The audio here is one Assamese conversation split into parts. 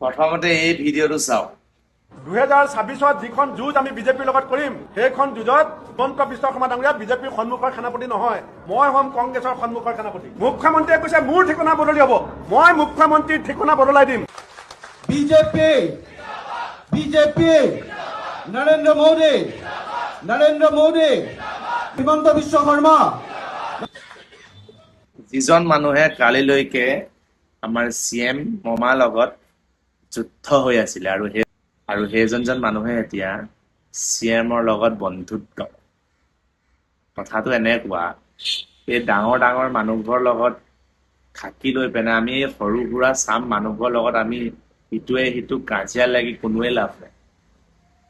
প্ৰথমতে এই ভিডিঅ'টো চাওক। 2026 যিখন যুঁজ আমি বিজেপিৰ লগত কৰিম সেইখন যুঁজত হিমন্ত বিশ্ব শৰ্মা ডাঙৰীয়া বিজেপিৰ সন্মুখৰ সেনাপতি নহয়, মই হ'ম কংগ্ৰেছৰ সন্মুখৰ সেনাপতি। মুখ্যমন্ত্ৰীয়ে কৈছে মোৰ ঠিকনা বদলি হ'ব, মই মুখ্যমন্ত্ৰীৰ ঠিকনা বদলাই দিম। BJP BJP Narendra Modi Himanta Biswa Sarma. যিজন মানুহে কালিলৈকে আমাৰ CM মমাৰ লগত যুদ্ধ হৈ আছিলে আৰু সেইজন মানুহে এতিয়া CMৰ লগত বন্ধুত্ব। কথাটো এনেকুৱা, এই ডাঙৰ মানুহবোৰৰ লগত থাকি লৈ পেনে আমি এই সৰু সুৰা চাম মানুহবোৰৰ লগত আমি ইটোৱে সিটোক কাজিয়া লাগি কোনোৱে লাভ নাই।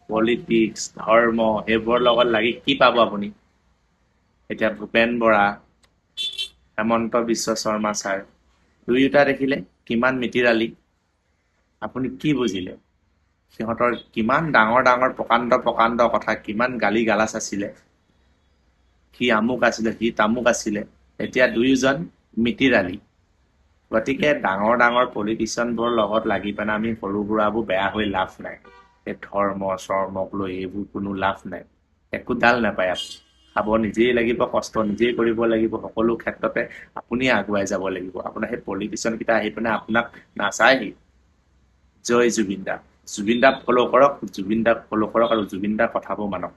পলিটিক্স ধৰ্ম সেইবোৰৰ লগত লাগি কি পাব আপুনি? এতিয়া ভূপেন বৰা, হেমন্ত বিশ্ব শৰ্মা ছাৰ দুয়োটা দেখিলে কিমান মিতিৰালি। আপুনি কি বুজিলে? সিহঁতৰ কিমান ডাঙৰ প্ৰকাণ্ড কথা, কিমান গালি গালাচ আছিলে, সি আমুক আছিলে সি তামুক আছিলে, এতিয়া দুয়োজন মিতিৰালি। গতিকে ডাঙৰ পলিটিচিয়ানবোৰৰ লগত লাগি পেনে আমি সৰু সুৰাবোৰ বেয়া হৈ লাভ নাই। এই ধৰ্ম চৰ্মক লৈ এইবোৰ কোনো লাভ নাই, একোডাল নাপায়। আপুনি খাব নিজেই লাগিব, কষ্ট নিজেই কৰিব লাগিব, সকলো ক্ষেত্ৰতে আপুনি আগুৱাই যাব লাগিব। আপোনাৰ সেই পলিটিচিয়ান কেইটা আহি পেনে আপোনাক নাচায়হি। জয় জুবিন দা, জুবিন দাক ফ'ল' কৰক, জুবিন দাক ফ'ল' কৰক আৰু জুবিন দাৰ কথাবোৰ মানক।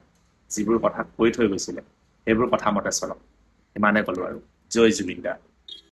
যিবোৰ কথা কৈ থৈ গৈছিলে সেইবোৰ কথা মতে চলক। ইমানে ক'লো আৰু। জয় জুবিন দা।